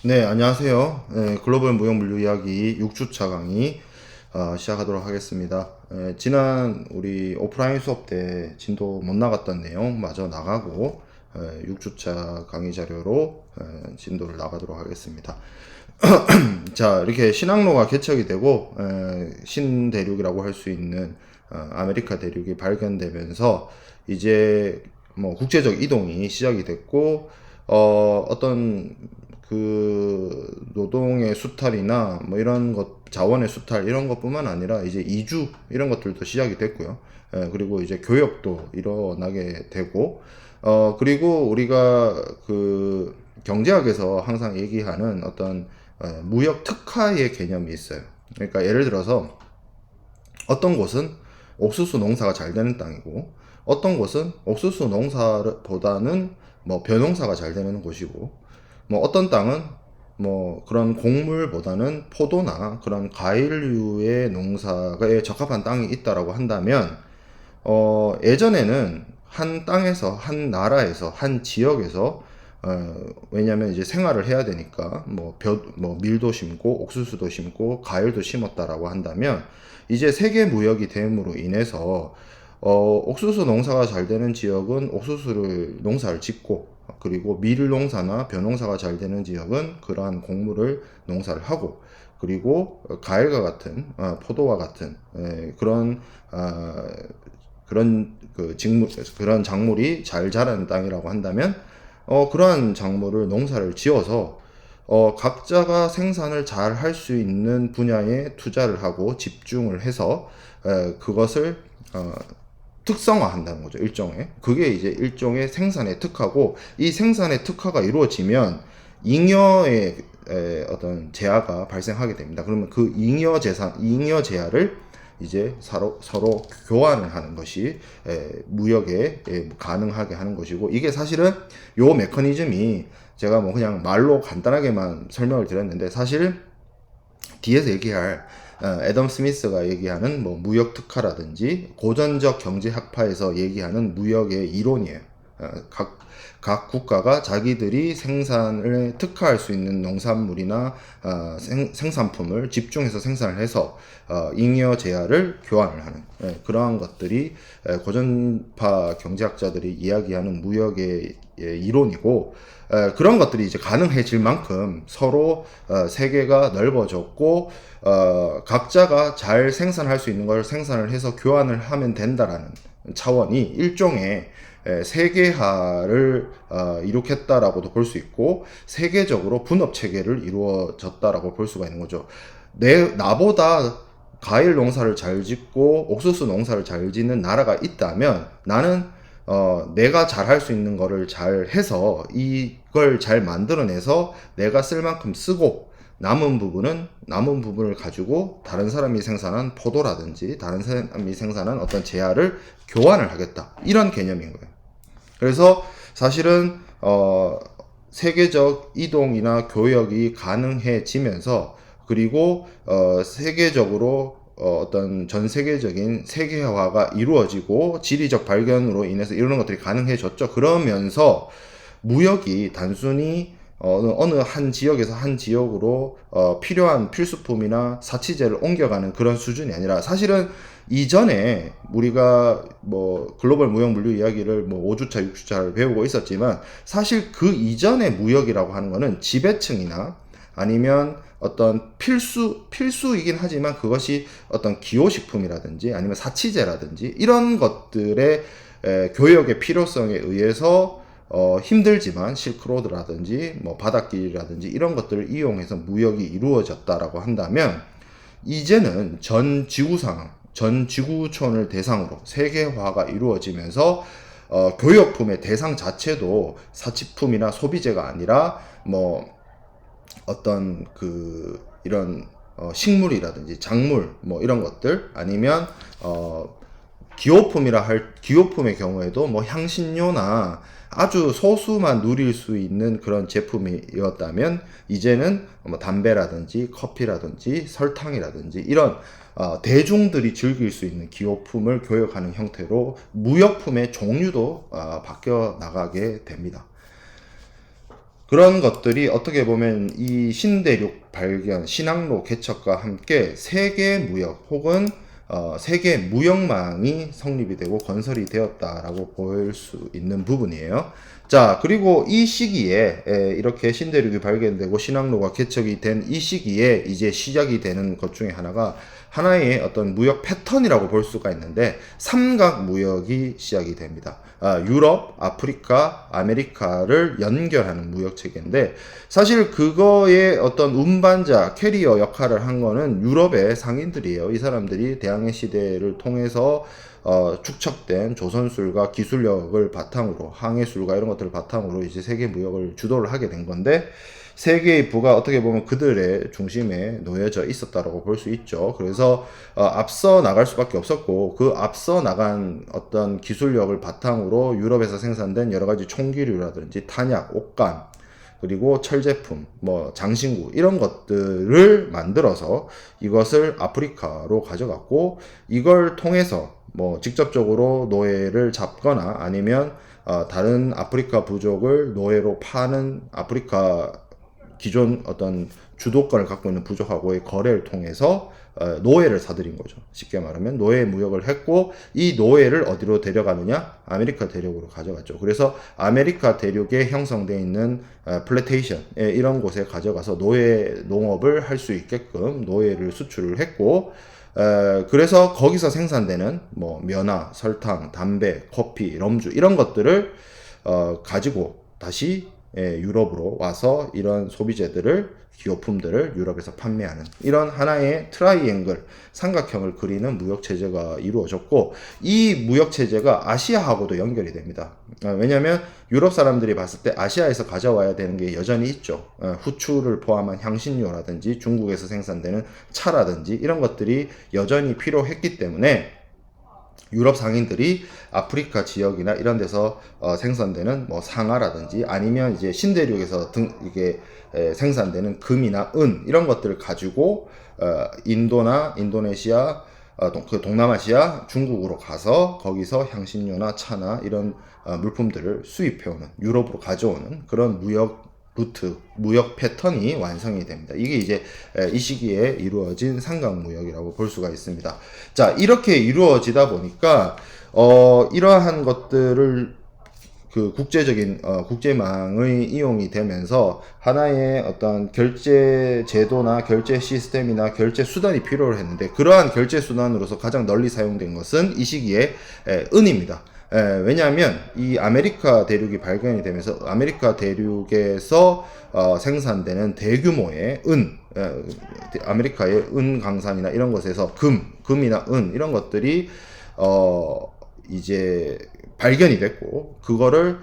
네, 안녕하세요. 네, 글로벌 무역 물류 이야기 6주차 강의 시작하도록 하겠습니다. 지난 우리 오프라인 수업 때 진도 못 나갔던 내용 마저 나가고 6주차 강의 자료로 진도를 나가도록 하겠습니다. 자, 이렇게 신항로가 개척이 되고 신대륙이라고 할 수 있는 아메리카 대륙이 발견되면서 이제 뭐 국제적 이동이 시작이 됐고 어떤 그 노동의 수탈이나 뭐 이런 것 자원의 수탈 이런 것뿐만 아니라 이제 이주 이런 것들도 시작이 됐고요. 그리고 이제 교역도 일어나게 되고 그리고 우리가 그 경제학에서 항상 얘기하는 어떤 무역 특화의 개념이 있어요. 그러니까 예를 들어서 어떤 곳은 옥수수 농사가 잘 되는 땅이고 어떤 곳은 옥수수 농사보다는 뭐 벼농사가 잘 되는 곳이고 뭐 어떤 땅은 뭐 그런 곡물보다는 포도나 그런 과일류의 농사에 적합한 땅이 있다라고 한다면 예전에는 한 땅에서, 한 나라에서, 한 지역에서, 왜냐면 이제 생활을 해야 되니까, 뭐 밀도 심고, 옥수수도 심고, 과일도 심었다라고 한다면, 이제 세계 무역이 됨으로 인해서, 옥수수 농사가 잘 되는 지역은 농사를 짓고, 그리고 밀 농사나 벼 농사가 잘 되는 지역은 그러한 곡물을 농사를 하고, 그리고 과일과 같은, 포도와 같은, 그런, 그런 그런 작물이 잘 자라는 땅이라고 한다면 그러한 작물을 농사를 지어서 각자가 생산을 잘 할 수 있는 분야에 투자를 하고 집중을 해서 그것을 특성화한다는 거죠. 일종의 그게 이제 일종의 생산의 특화고, 이 생산의 특화가 이루어지면 잉여의 어떤 재화가 발생하게 됩니다. 그러면 그 잉여 재화를 이제 서로 교환을 하는 것이 무역에 가능하게 하는 것이고, 이게 사실은 요 메커니즘이 제가 뭐 그냥 말로 간단하게만 설명을 드렸는데, 사실 뒤에서 얘기할 애덤 스미스가 얘기하는 뭐 무역 특화라든지 고전적 경제학파에서 얘기하는 무역의 이론이에요. 각 국가가 자기들이 생산을 특화할 수 있는 농산물이나 생산품을 집중해서 생산을 해서 잉여 재화를 교환을 하는 그러한 것들이 고전파 경제학자들이 이야기하는 무역의 이론이고, 그런 것들이 이제 가능해질 만큼 서로 세계가 넓어졌고 각자가 잘 생산할 수 있는 걸 생산을 해서 교환을 하면 된다라는 차원이 일종의 세계화를 이룩했다라고도 볼 수 있고, 세계적으로 분업 체계를 이루어졌다라고 볼 수가 있는 거죠. 나보다 과일 농사를 잘 짓고 옥수수 농사를 잘 짓는 나라가 있다면 나는 내가 잘 할 수 있는 거를 잘 해서 이걸 잘 만들어내서 내가 쓸 만큼 쓰고, 남은 부분을 가지고 다른 사람이 생산한 포도라든지 다른 사람이 생산한 어떤 재화를 교환을 하겠다, 이런 개념인 거예요. 그래서 사실은 세계적 이동이나 교역이 가능해지면서, 그리고 세계적으로 어떤 전 세계적인 세계화가 이루어지고 지리적 발견으로 인해서 이런 것들이 가능해졌죠. 그러면서 무역이 단순히 어느 한 지역에서 한 지역으로 필요한 필수품이나 사치제를 옮겨가는 그런 수준이 아니라, 사실은 이전에 우리가 뭐 글로벌 무역 물류 이야기를 뭐 5주차, 6주차를 배우고 있었지만, 사실 그 이전의 무역이라고 하는 거는 지배층이나 아니면 어떤 필수이긴 하지만 그것이 어떤 기호식품이라든지 아니면 사치제라든지 이런 것들의 교역의 필요성에 의해서 힘들지만 실크로드라든지 뭐 바닷길이라든지 이런 것들을 이용해서 무역이 이루어졌다라고 한다면, 이제는 전 지구촌을 대상으로 세계화가 이루어지면서 교역품의 대상 자체도 사치품이나 소비재가 아니라 뭐 어떤 이런 식물이라든지 작물 뭐 이런 것들, 아니면 기호품의 경우에도 뭐 향신료나 아주 소수만 누릴 수 있는 그런 제품이었다면, 이제는 뭐 담배라든지 커피라든지 설탕이라든지 이런 대중들이 즐길 수 있는 기호품을 교역하는 형태로 무역품의 종류도 바뀌어 나가게 됩니다. 그런 것들이 어떻게 보면 이 신대륙 발견, 신항로 개척과 함께 세계 무역 혹은 세계 무역망이 성립이 되고 건설이 되었다라고 볼 수 있는 부분이에요. 자, 그리고 이 시기에 이렇게 신대륙이 발견되고 신항로가 개척이 된 이 시기에 이제 시작이 되는 것 중에 하나가 하나의 어떤 무역 패턴이라고 볼 수가 있는데 삼각 무역이 시작이 됩니다. 유럽, 아프리카, 아메리카를 연결하는 무역 체계인데 사실 그거의 어떤 운반자, 캐리어 역할을 한 거는 유럽의 상인들이에요. 이 사람들이 대항해 시대를 통해서 축적된 조선술과 기술력을 바탕으로 항해술과 이런 것들을 바탕으로 이제 세계 무역을 주도를 하게 된 건데 세계의 부가 어떻게 보면 그들의 중심에 놓여져 있었다라고 볼 수 있죠. 그래서 앞서 나갈 수밖에 없었고 그 앞서 나간 어떤 기술력을 바탕으로 유럽에서 생산된 여러 가지 총기류라든지 탄약, 옷감, 그리고 철제품, 뭐 장신구 이런 것들을 만들어서 이것을 아프리카로 가져갔고 이걸 통해서 뭐 직접적으로 노예를 잡거나 아니면 다른 아프리카 부족을 노예로 파는 아프리카 기존 어떤 주도권을 갖고 있는 부족하고의 거래를 통해서 노예를 사들인 거죠. 쉽게 말하면 노예 무역을 했고 이 노예를 어디로 데려가느냐? 아메리카 대륙으로 가져갔죠. 그래서 아메리카 대륙에 형성되어 있는 플레테이션 이런 곳에 가져가서 노예 농업을 할 수 있게끔 노예를 수출을 했고 그래서 거기서 생산되는 뭐 면화, 설탕, 담배, 커피, 럼주 이런 것들을 가지고 다시 유럽으로 와서 이런 소비재들을 기호품들을 유럽에서 판매하는 이런 하나의 트라이앵글 삼각형을 그리는 무역 체제가 이루어졌고 이 무역 체제가 아시아하고도 연결이 됩니다. 왜냐하면 유럽 사람들이 봤을 때 아시아에서 가져와야 되는 게 여전히 있죠. 후추를 포함한 향신료라든지 중국에서 생산되는 차라든지 이런 것들이 여전히 필요했기 때문에 유럽 상인들이 아프리카 지역이나 이런 데서 생산되는 뭐 상아라든지 아니면 이제 신대륙에서 이게 생산되는 금이나 은 이런 것들을 가지고 인도나 인도네시아 그 동남아시아 중국으로 가서 거기서 향신료나 차나 이런 물품들을 수입해오는 유럽으로 가져오는 그런 무역 루트, 무역 패턴이 완성이 됩니다. 이게 이제 이 시기에 이루어진 삼각무역이라고 볼 수가 있습니다. 자, 이렇게 이루어지다 보니까 이러한 것들을 그 국제적인 국제망의 이용이 되면서 하나의 어떤 결제 제도나 결제 시스템이나 결제 수단이 필요를 했는데 그러한 결제 수단으로서 가장 널리 사용된 것은 이 시기에 은입니다. 왜냐하면 이 아메리카 대륙이 발견이 되면서 아메리카 대륙에서 생산되는 대규모의 아메리카의 은 강산이나 이런 것에서 금이나 은 이런 것들이 이제 발견이 됐고 그거를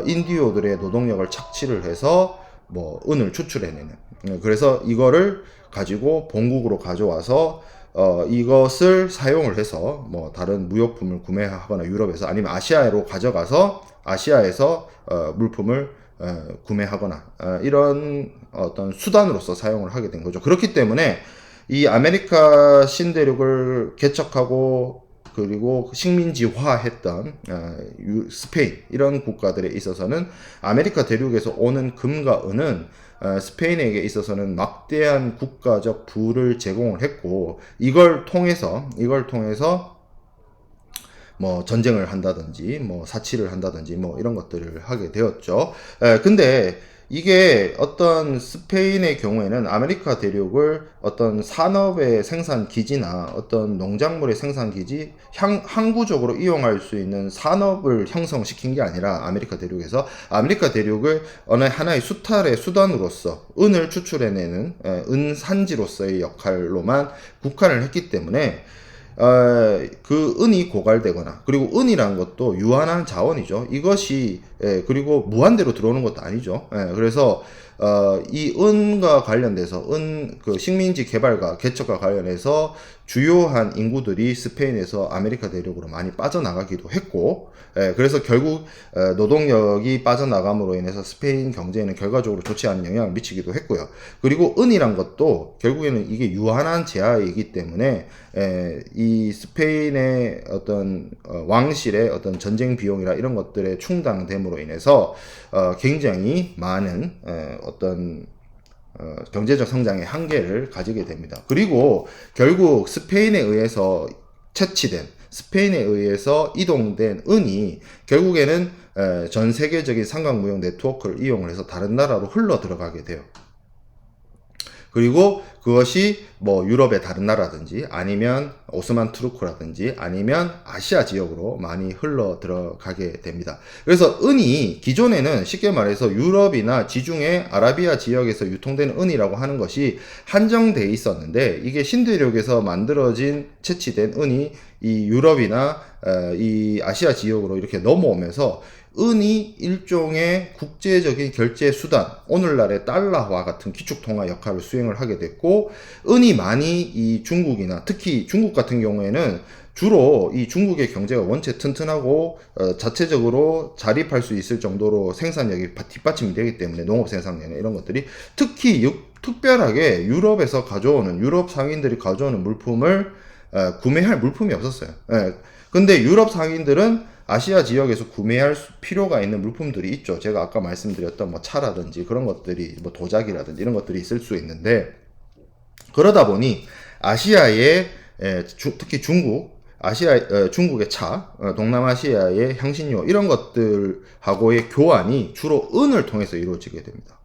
인디오들의 노동력을 착취를 해서 뭐 은을 추출해내는 그래서 이거를 가지고 본국으로 가져와서 이것을 사용을 해서 뭐 다른 무역품을 구매하거나 유럽에서 아니면 아시아로 가져가서 아시아에서 물품을 구매하거나 이런 어떤 수단으로서 사용을 하게 된 거죠. 그렇기 때문에 이 아메리카 신대륙을 개척하고 그리고 식민지화했던 스페인 이런 국가들에 있어서는 아메리카 대륙에서 오는 금과 은은 스페인에게 있어서는 막대한 국가적 부를 제공을 했고 이걸 통해서 뭐 전쟁을 한다든지 뭐 사치를 한다든지 뭐 이런 것들을 하게 되었죠. 근데 이게 어떤 스페인의 경우에는 아메리카 대륙을 어떤 산업의 생산 기지나 어떤 농작물의 생산 기지 항구적으로 이용할 수 있는 산업을 형성시킨 게 아니라 아메리카 대륙에서 아메리카 대륙을 어느 하나의 수탈의 수단으로서 은을 추출해내는 은산지로서의 역할로만 국한을 했기 때문에 그 은이 고갈되거나 그리고 은이라는 것도 유한한 자원이죠. 이것이 그리고 무한대로 들어오는 것도 아니죠. 그래서 이 은과 관련돼서 그 식민지 개발과 개척과 관련해서 주요한 인구들이 스페인에서 아메리카 대륙으로 많이 빠져나가기도 했고, 그래서 결국 노동력이 빠져나감으로 인해서 스페인 경제에는 결과적으로 좋지 않은 영향을 미치기도 했고요. 그리고 은이란 것도 결국에는 이게 유한한 재화이기 때문에 이 스페인의 어떤 왕실의 어떤 전쟁 비용이라 이런 것들의 충당됨으로 인해서 굉장히 많은 어떤 경제적 성장의 한계를 가지게 됩니다. 그리고 결국 스페인에 의해서 채취된, 스페인에 의해서 이동된 은이 결국에는 전 세계적인 상강무역 네트워크를 이용을 해서 다른 나라로 흘러 들어가게 돼요. 그리고 그것이 뭐 유럽의 다른 나라든지 아니면 오스만 투르크라든지 아니면 아시아 지역으로 많이 흘러 들어가게 됩니다. 그래서 은이 기존에는 쉽게 말해서 유럽이나 지중해 아라비아 지역에서 유통되는 은이라고 하는 것이 한정돼 있었는데, 이게 신대륙에서 만들어진 채취된 은이 이 유럽이나 이 아시아 지역으로 이렇게 넘어오면서 은이 일종의 국제적인 결제 수단, 오늘날의 달러와 같은 기축통화 역할을 수행을 하게 됐고, 은이 많이 이 중국이나 특히 중국 같은 경우에는 주로 이 중국의 경제가 원체 튼튼하고 자체적으로 자립할 수 있을 정도로 생산력이 뒷받침이 되기 때문에 농업 생산량이나 이런 것들이 특히 특별하게 유럽에서 가져오는, 유럽 상인들이 가져오는 물품을 구매할 물품이 없었어요. 근데 유럽 상인들은 아시아 지역에서 구매할 필요가 있는 물품들이 있죠. 제가 아까 말씀드렸던 뭐 차라든지 그런 것들이, 뭐 도자기라든지 이런 것들이 있을 수 있는데, 그러다 보니 아시아의 특히 중국의 차, 동남아시아의 향신료 이런 것들하고의 교환이 주로 은을 통해서 이루어지게 됩니다.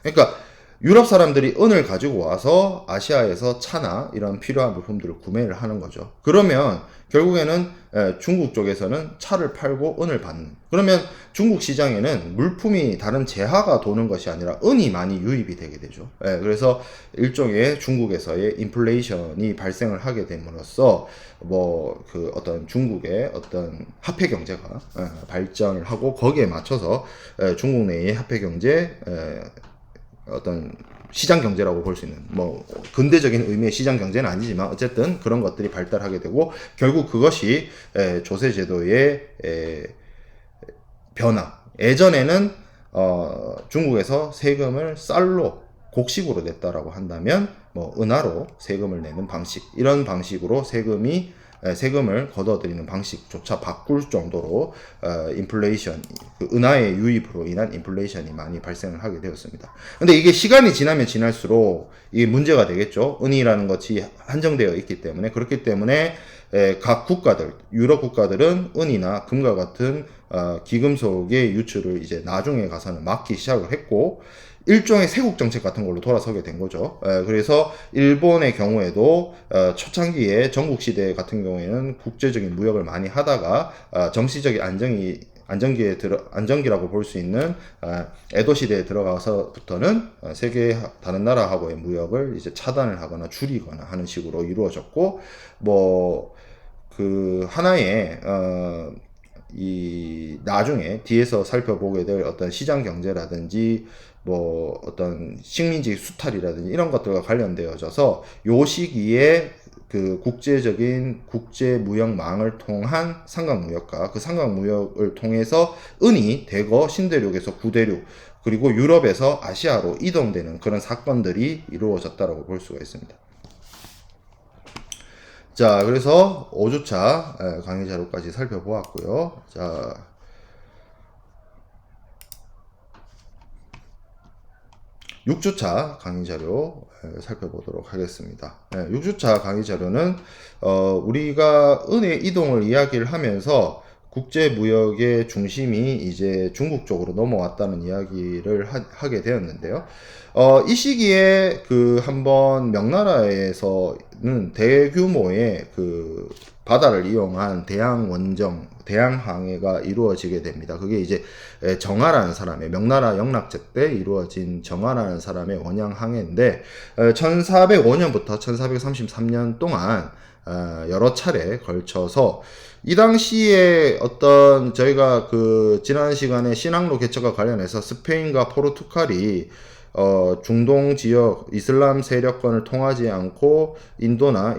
그러니까 유럽 사람들이 은을 가지고 와서 아시아에서 차나 이런 필요한 물품들을 구매를 하는 거죠. 그러면 결국에는 중국 쪽에서는 차를 팔고 은을 받는, 그러면 중국 시장에는 물품이 다른 재화가 도는 것이 아니라 은이 많이 유입이 되게 되죠. 그래서 일종의 중국에서의 인플레이션이 발생을 하게 됨으로써 뭐 그 어떤 중국의 어떤 화폐 경제가 발전을 하고, 거기에 맞춰서 중국 내의 화폐 경제 어떤 시장 경제라고 볼 수 있는, 뭐 근대적인 의미의 시장 경제는 아니지만 어쨌든 그런 것들이 발달하게 되고, 결국 그것이 조세 제도의 변화. 예전에는 중국에서 세금을 쌀로 곡식으로 냈다라고 한다면 뭐 은화로 세금을 내는 방식, 이런 방식으로 세금을 걷어들이는 방식조차 바꿀 정도로 인플레이션, 그 은하의 유입으로 인한 인플레이션이 많이 발생을 하게 되었습니다. 근데 이게 시간이 지나면 지날수록 이게 문제가 되겠죠. 은이라는 것이 한정되어 있기 때문에. 그렇기 때문에 각 국가들, 유럽 국가들은 은이나 금과 같은 기금속의 유출을 이제 나중에 가서는 막기 시작을 했고, 일종의 세국 정책 같은 걸로 돌아서게 된 거죠. 그래서 일본의 경우에도 초창기에 전국시대 같은 경우에는 국제적인 무역을 많이 하다가 정치적인 안정기라고 볼 수 있는 에도 시대에 들어가서부터는 세계 다른 나라하고의 무역을 이제 차단을 하거나 줄이거나 하는 식으로 이루어졌고, 뭐 그 하나의 이 나중에 뒤에서 살펴보게 될 어떤 시장 경제라든지 뭐 어떤 식민지 수탈이라든지 이런 것들과 관련되어져서 요 시기에 그 국제적인 국제 무역망을 통한 상강무역과 그 상강무역을 통해서 은이 대거 신대륙에서 구대륙 그리고 유럽에서 아시아로 이동되는 그런 사건들이 이루어졌다고 볼 수가 있습니다. 자, 그래서 5주차 강의 자료까지 살펴보았고요. 자, 6주차 강의 자료 살펴보도록 하겠습니다. 6주차 강의 자료는 우리가 은의 이동을 이야기를 하면서 국제무역의 중심이 이제 중국 쪽으로 넘어왔다는 이야기를 하게 되었는데요. 이 시기에 그 한번 명나라에서는 대규모의 그 바다를 이용한 대양항해가 이루어지게 됩니다. 그게 이제 정하라는 사람의, 명나라 영락제 때 이루어진 정하라는 사람의 원양항해인데 1405년부터 1433년 동안 여러 차례 걸쳐서 이 당시에 어떤 저희가 그 지난 시간에 신항로 개척과 관련해서 스페인과 포르투갈이 중동 지역 이슬람 세력권을 통하지 않고 인도나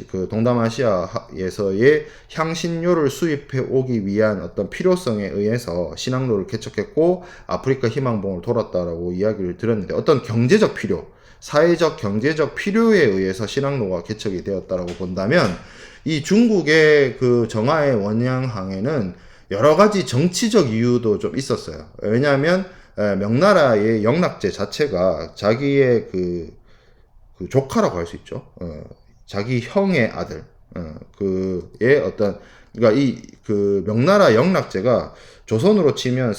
그 동남아시아에서의 향신료를 수입해 오기 위한 어떤 필요성에 의해서 신앙로를 개척했고 아프리카 희망봉을 돌았다라고 이야기를 들었는데, 어떤 경제적 필요, 사회적 경제적 필요에 의해서 신앙로가 개척이 되었다라고 본다면, 이 중국의 그 정화의 원양항에는 여러 가지 정치적 이유도 좀 있었어요. 왜냐하면 명나라의 영락제 자체가 자기의 그 조카라고 할 수 있죠. 자기 형의 아들, 그의 어떤, 그러니까 이 그 명나라 영락제가 조선으로 치면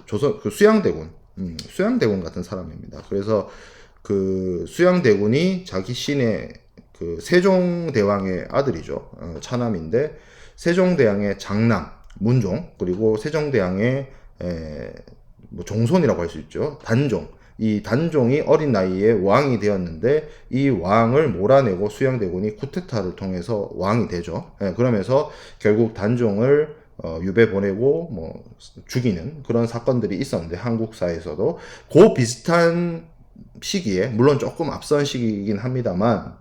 조선 그 수양대군 같은 사람입니다. 그래서 그 수양대군이 자기 신의 그 세종대왕의 아들이죠. 차남인데, 세종대왕의 장남 문종, 그리고 세종대왕의 뭐 종손이라고 할 수 있죠. 단종. 이 단종이 어린 나이에 왕이 되었는데, 이 왕을 몰아내고 수양대군이 쿠데타를 통해서 왕이 되죠. 그러면서 결국 단종을 유배 보내고 뭐 죽이는 그런 사건들이 있었는데, 한국사에서도 그 비슷한 시기에, 물론 조금 앞선 시기이긴 합니다만,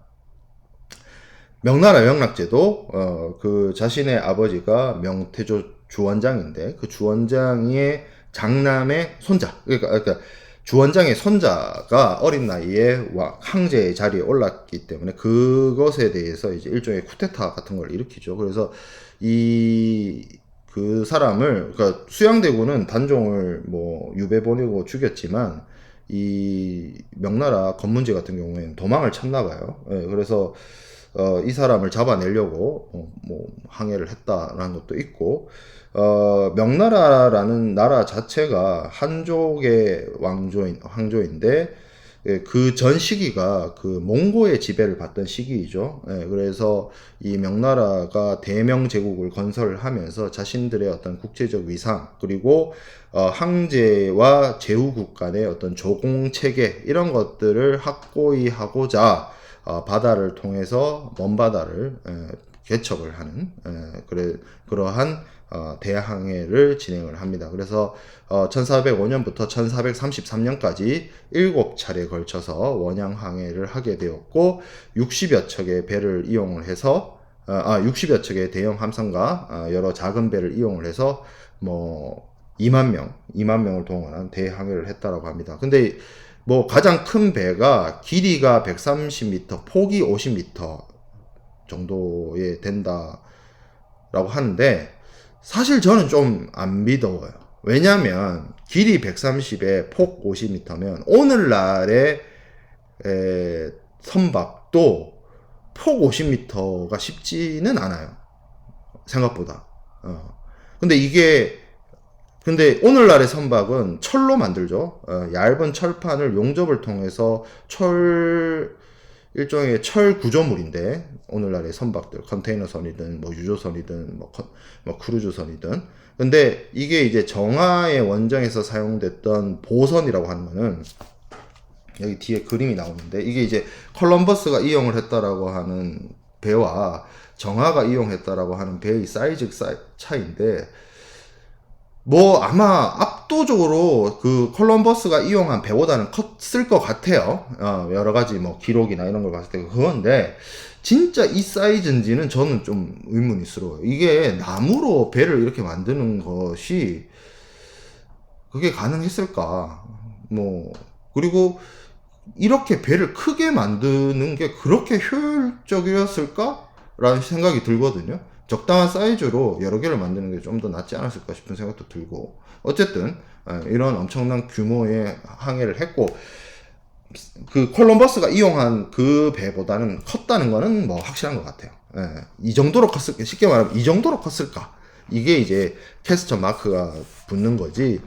명나라 영락제도 그 자신의 아버지가 명태조 주원장인데, 그 주원장의 장남의 손자, 그러니까 주원장의 손자가 어린 나이에 황제의 자리에 올랐기 때문에 그것에 대해서 이제 일종의 쿠데타 같은 걸 일으키죠. 그래서 그 사람을, 그러니까 수양대군은 단종을 뭐 유배 보내고 죽였지만, 이 명나라 건문제 같은 경우에는 도망을 쳤나 봐요. 그래서 이 사람을 잡아내려고 뭐 항해를 했다라는 것도 있고, 명나라라는 나라 자체가 한족의 황조인데, 그 전 시기가 그 몽고의 지배를 받던 시기이죠. 그래서 이 명나라가 대명제국을 건설하면서 자신들의 어떤 국제적 위상, 그리고 황제와 제후국 간의 어떤 조공체계, 이런 것들을 확고히 하고자 바다를 통해서 먼 바다를 개척을 하는 그러한 대항해를 진행을 합니다. 그래서 1405년부터 1433년까지 7차례에 걸쳐서 원양항해를 하게 되었고, 60여 척의 배를 이용을 해서 60여 척의 대형 함선과 여러 작은 배를 이용을 해서 뭐 2만 명을 동원한 대항해를 했다라고 합니다. 근데 뭐 가장 큰 배가 길이가 130m, 폭이 50m 정도에 된다라고 하는데, 사실 저는 좀 안 믿어요. 왜냐면 길이 130에 폭 50m면 오늘날의 선박도 폭 50m가 쉽지는 않아요. 생각보다. 근데 오늘날의 선박은 철로 만들죠. 얇은 철판을 용접을 통해서 일종의 철 구조물인데, 오늘날의 선박들, 컨테이너선이든 뭐 유조선이든 뭐 크루즈선이든. 근데 이게 이제 정화의 원정에서 사용됐던 보선이라고 하는 거는, 여기 뒤에 그림이 나오는데, 이게 이제 콜럼버스가 이용을 했다라고 하는 배와 정화가 이용했다라고 하는 배의 사이즈 차이인데, 뭐 아마 압도적으로 그 콜럼버스가 이용한 배보다는 컸을 것 같아요. 여러 가지 뭐 기록이나 이런 걸 봤을 때 그건데, 진짜 이 사이즈인지는 저는 좀 의문이스러워요. 이게 나무로 배를 이렇게 만드는 것이 그게 가능했을까? 뭐 그리고 이렇게 배를 크게 만드는 게 그렇게 효율적이었을까? 라는 생각이 들거든요. 적당한 사이즈로 여러 개를 만드는 게 좀 더 낫지 않았을까 싶은 생각도 들고, 어쨌든 이런 엄청난 규모의 항해를 했고, 그 콜럼버스가 이용한 그 배보다는 컸다는 거는 뭐 확실한 것 같아요. 이 정도로 컸을까? 쉽게 말하면 이 정도로 컸을까? 이게 이제 캐스천 마크가 붙는 거지,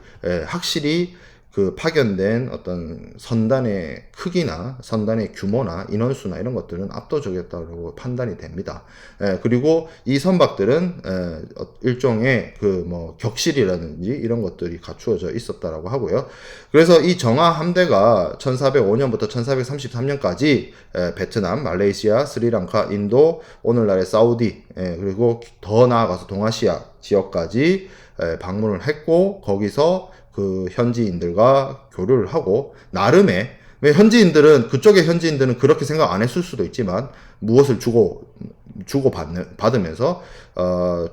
확실히 그 파견된 어떤 선단의 크기나 선단의 규모나 인원수나 이런 것들은 압도적이었다고 판단이 됩니다. 그리고 이 선박들은 일종의 그 뭐 격실이라든지 이런 것들이 갖추어져 있었다라고 하고요. 그래서 이 정화 함대가 1405년부터 1433년까지 베트남, 말레이시아, 스리랑카, 인도, 오늘날의 사우디, 그리고 더 나아가서 동아시아 지역까지 방문을 했고, 거기서 그 현지인들과 교류를 하고 나름의, 왜 현지인들은, 그쪽의 현지인들은 그렇게 생각 안 했을 수도 있지만 무엇을 받으면서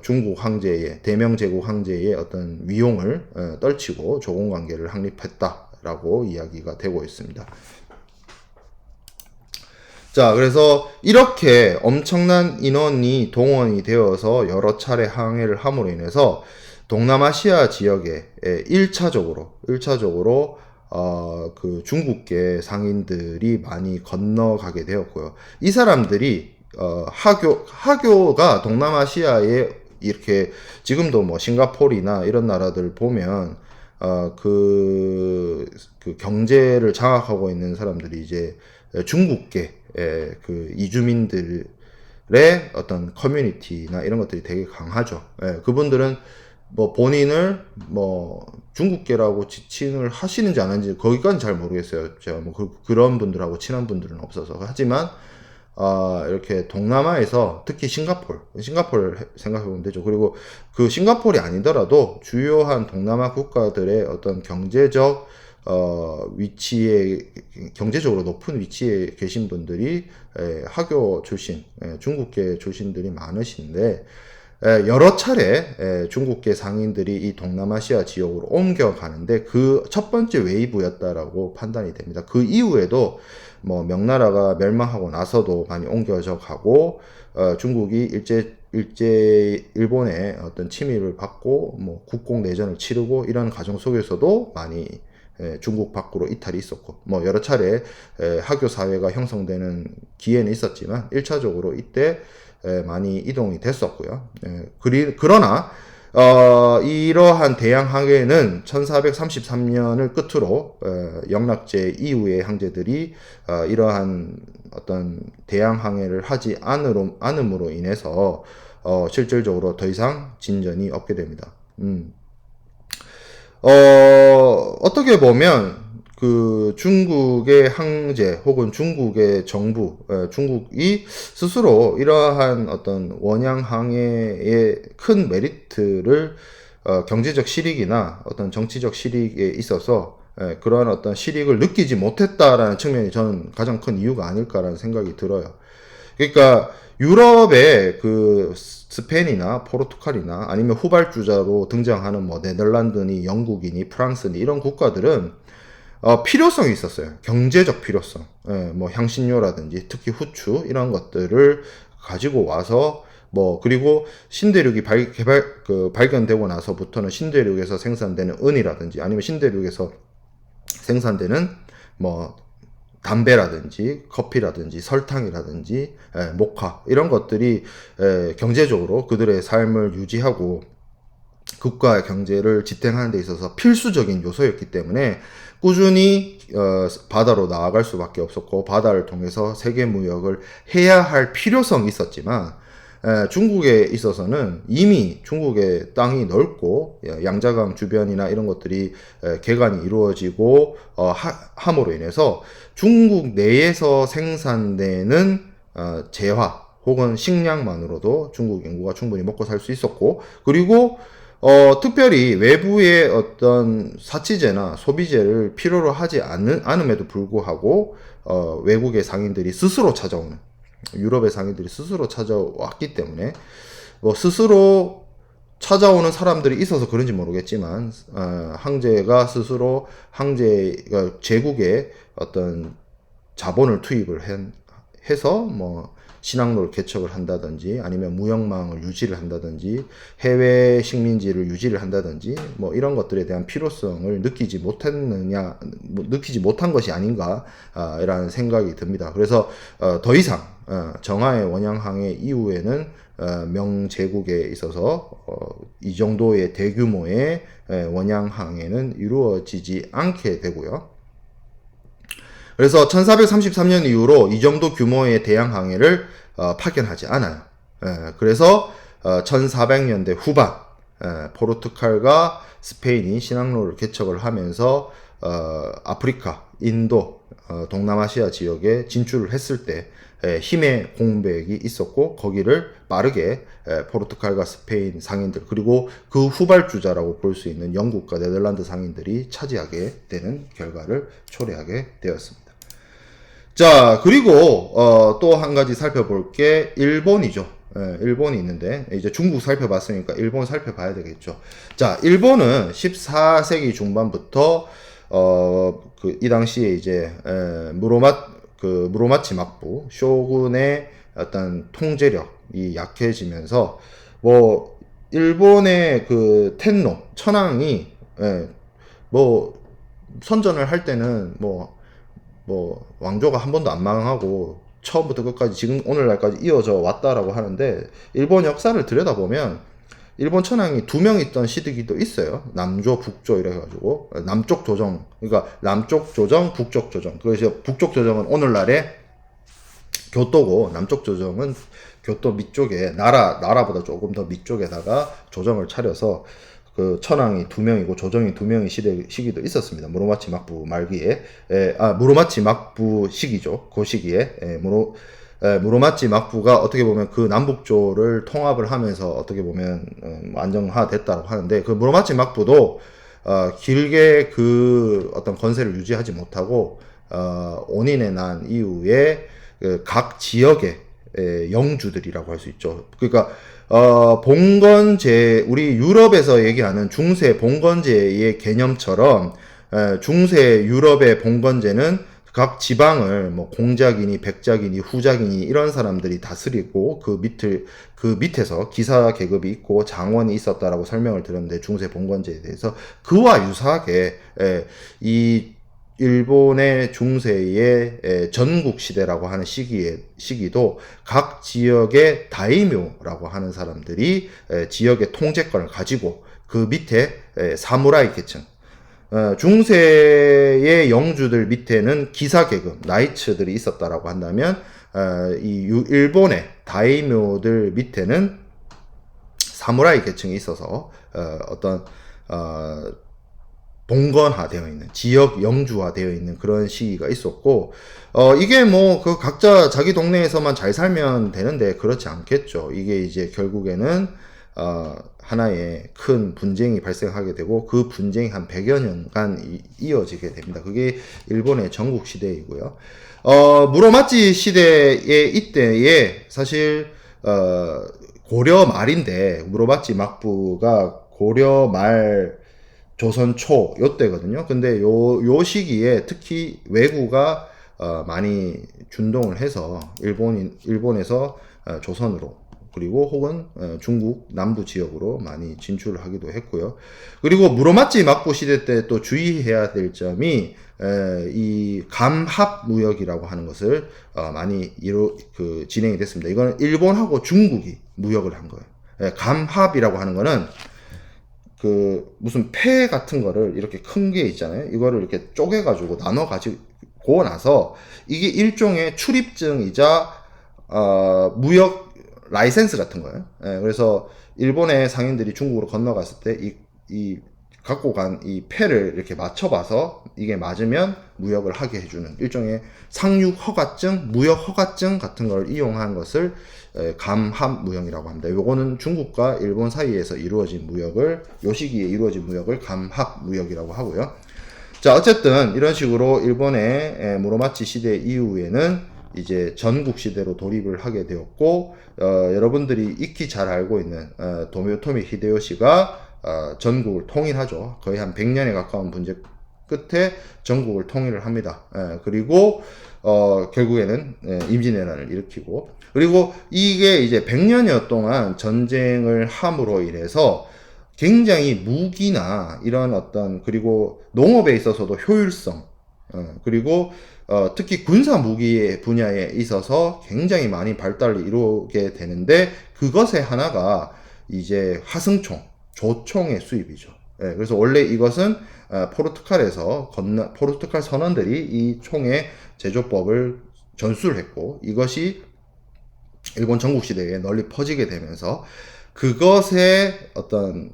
중국 황제의, 대명 제국 황제의 어떤 위용을 떨치고 조공 관계를 확립했다라고 이야기가 되고 있습니다. 자, 그래서 이렇게 엄청난 인원이 동원이 되어서 여러 차례 항해를 함으로 인해서 동남아시아 지역에 1차적으로 그 중국계 상인들이 많이 건너가게 되었고요. 이 사람들이 하교가 동남아시아에 이렇게 지금도 뭐 싱가포르나 이런 나라들 보면 그 경제를 장악하고 있는 사람들이 이제 중국계 그 이주민들의 어떤 커뮤니티나 이런 것들이 되게 강하죠. 그분들은 뭐 본인을 뭐 중국계라고 지칭을 하시는지 안 하는지 거기까지는 잘 모르겠어요. 제가 뭐 그런 분들하고 친한 분들은 없어서. 하지만 이렇게 동남아에서 특히 싱가포르 생각해보면 되죠. 그리고 그 싱가포르이 아니더라도 주요한 동남아 국가들의 어떤 경제적 위치에, 경제적으로 높은 위치에 계신 분들이 하교 출신, 중국계 출신들이 많으신데, 여러 차례 중국계 상인들이 이 동남아시아 지역으로 옮겨가는데 그 첫 번째 웨이브였다라고 판단이 됩니다. 그 이후에도 뭐 명나라가 멸망하고 나서도 많이 옮겨져 가고, 중국이 일본의 어떤 침입을 받고 뭐 국공 내전을 치르고 이런 과정 속에서도 많이 중국 밖으로 이탈이 있었고, 뭐 여러 차례 하교 사회가 형성되는 기회는 있었지만 1차적으로 이때 많이 이동이 됐었고요. 그러나 이러한 대양 항해는 1433년을 끝으로 영락제 이후의 황제들이 이러한 어떤 대양 항해를 하지 않음으로 인해서 실질적으로 더 이상 진전이 없게 됩니다. 어떻게 보면 그 중국의 황제 혹은 중국의 정부, 중국이 스스로 이러한 어떤 원양 항해의 큰 메리트를 경제적 실익이나 어떤 정치적 실익에 있어서 그러한 어떤 실익을 느끼지 못했다라는 측면이 저는 가장 큰 이유가 아닐까라는 생각이 들어요. 그러니까 유럽의 그 스페인이나 포르투갈이나 아니면 후발주자로 등장하는 뭐 네덜란드니 영국이니 프랑스니 이런 국가들은 필요성이 있었어요. 경제적 필요성. 뭐 향신료라든지 특히 후추 이런 것들을 가지고 와서 뭐 그리고 신대륙이 발견되고 나서부터는 신대륙에서 생산되는 은이라든지 아니면 신대륙에서 생산되는 뭐 담배라든지 커피라든지 설탕이라든지 모카 이런 것들이 경제적으로 그들의 삶을 유지하고 국가의 경제를 지탱하는 데 있어서 필수적인 요소였기 때문에 꾸준히 바다로 나아갈 수밖에 없었고 바다를 통해서 세계 무역을 해야 할 필요성이 있었지만 중국에 있어서는 이미 중국의 땅이 넓고 양자강 주변이나 이런 것들이 개간이 이루어지고 함으로 인해서 중국 내에서 생산되는 재화 혹은 식량만으로도 중국 인구가 충분히 먹고 살 수 있었고, 그리고 특별히 외부의 어떤 사치제나 소비재를 필요로 하지 않음에도 불구하고 외국의 상인들이 스스로 찾아오는, 유럽의 상인들이 스스로 찾아왔기 때문에 뭐 스스로 찾아오는 사람들이 있어서 그런지 모르겠지만 황제가 스스로 황제가 제국에 어떤 자본을 투입을 해서 뭐 신항로를 개척을 한다든지 아니면 무역망을 유지를 한다든지 해외 식민지를 유지를 한다든지 뭐 이런 것들에 대한 필요성을 느끼지 못한 것이 아닌가 라는 생각이 듭니다. 그래서 더 이상 정하의 원양항해 이후에는 명제국에 있어서 이 정도의 대규모의 원양항해는 이루어지지 않게 되고요. 그래서 1433년 이후로 이 정도 규모의 대양 항해를 파견하지 않아요. 그래서 1400년대 후반 포르투갈과 스페인이 신항로를 개척을 하면서 아프리카, 인도, 동남아시아 지역에 진출을 했을 때 힘의 공백이 있었고 거기를 빠르게 포르투갈과 스페인 상인들 그리고 그 후발주자라고 볼 수 있는 영국과 네덜란드 상인들이 차지하게 되는 결과를 초래하게 되었습니다. 자, 그리고 또 한 가지 살펴볼 게 일본이죠. 일본이 있는데 이제 중국 살펴봤으니까 일본 살펴봐야 되겠죠. 자, 일본은 14세기 중반부터 이 당시에 이제 무로마치 막부 쇼군의 어떤 통제력이 약해지면서 뭐 일본의 그 텐노 천황이 뭐 선전을 할 때는 뭐 왕조가 한 번도 안 망하고 처음부터 끝까지 지금 오늘날까지 이어져 왔다라고 하는데 일본 역사를 들여다보면 일본 천황이 2명 있던 시기도 있어요. 남조, 북조 이래가지고 남쪽 조정, 그러니까 남쪽 조정, 북쪽 조정. 그래서 북쪽 조정은 오늘날의 교토고 남쪽 조정은 교토 밑쪽에 나라보다 조금 더 밑쪽에다가 조정을 차려서 그 천황이 2명이고 조정이 2명의 시기도 있었습니다. 무로마치 막부 말기에 무로마치 막부 시기죠. 그 시기에 무로마치 막부가 어떻게 보면 그 남북조를 통합을 하면서 어떻게 보면 안정화됐다고 하는데 그 무로마치 막부도 길게 그 어떤 권세를 유지하지 못하고 온인에 난 이후에 각 지역의 영주들이라고 할 수 있죠. 그러니까 봉건제, 우리 유럽에서 얘기하는 중세 봉건제의 개념처럼 중세 유럽의 봉건제는 각 지방을 뭐 공작이니 백작이니 후작이니 이런 사람들이 다스리고 그 밑에서 기사 계급이 있고 장원이 있었다라고 설명을 드렸는데 중세 봉건제에 대해서 그와 유사하게 이 일본의 중세의 전국 시대라고 하는 시기도 각 지역의 다이묘라고 하는 사람들이 지역의 통제권을 가지고 그 밑에 사무라이 계층, 중세의 영주들 밑에는 기사 계급, 나이츠들이 있었다라고 한다면 이 일본의 다이묘들 밑에는 사무라이 계층이 있어서 어떤 봉건화되어 있는 지역 영주화되어 있는 그런 시기가 있었고 이게 뭐 그 각자 자기 동네에서만 잘 살면 되는데 그렇지 않겠죠. 이게 이제 결국에는 하나의 큰 분쟁이 발생하게 되고 그 분쟁이 한 100여 년간 이어지게 됩니다. 그게 일본의 전국 시대이고요. 무로마치 시대의 이때에 사실 고려 말인데 무로마치 막부가 고려 말 조선 초 요때거든요. 근데 요 시기에 특히 왜구가 많이 준동을 해서 일본에서 조선으로 그리고 혹은 중국 남부 지역으로 많이 진출을 하기도 했고요. 그리고 무로마치 막부 시대 때 또 주의해야 될 점이 이 감합 무역이라고 하는 것을 많이 진행이 됐습니다. 이거는 일본하고 중국이 무역을 한 거예요. 감합이라고 하는 거는 그 무슨 폐 같은 거를 이렇게 큰 게 있잖아요. 이거를 이렇게 쪼개가지고 나눠 가지고 나서 이게 일종의 출입증이자 무역 라이센스 같은 거예요. 그래서 일본의 상인들이 중국으로 건너갔을 때 이 갖고 간 이 폐를 이렇게 맞춰봐서 이게 맞으면 무역을 하게 해주는 일종의 상륙 허가증, 무역 허가증 같은 걸 이용한 것을 감합 무역이라고 합니다. 요거는 중국과 일본 사이에서 이루어진 무역을 요 시기에 이루어진 무역을 감합 무역이라고 하고요. 자, 어쨌든 이런 식으로 일본의 무로마치 시대 이후에는 이제 전국 시대로 돌입을 하게 되었고 여러분들이 익히 잘 알고 있는 도요토미 히데요시가 전국을 통일하죠. 거의 한 100년에 가까운 분쟁 끝에 전국을 통일을 합니다. 그리고 결국에는 임진왜란을 일으키고 그리고 이게 이제 100년여 동안 전쟁을 함으로 인해서 굉장히 무기나 이런 어떤 그리고 농업에 있어서도 효율성 그리고 특히 군사 무기 분야에 있어서 굉장히 많이 발달을 이루게 되는데 그것의 하나가 이제 화승총, 조총의 수입이죠. 그래서 원래 이것은 포르투갈에서 포르투갈 선원들이 이 총의 제조법을 전수를 했고 이것이 일본 전국 시대에 널리 퍼지게 되면서 그것의 어떤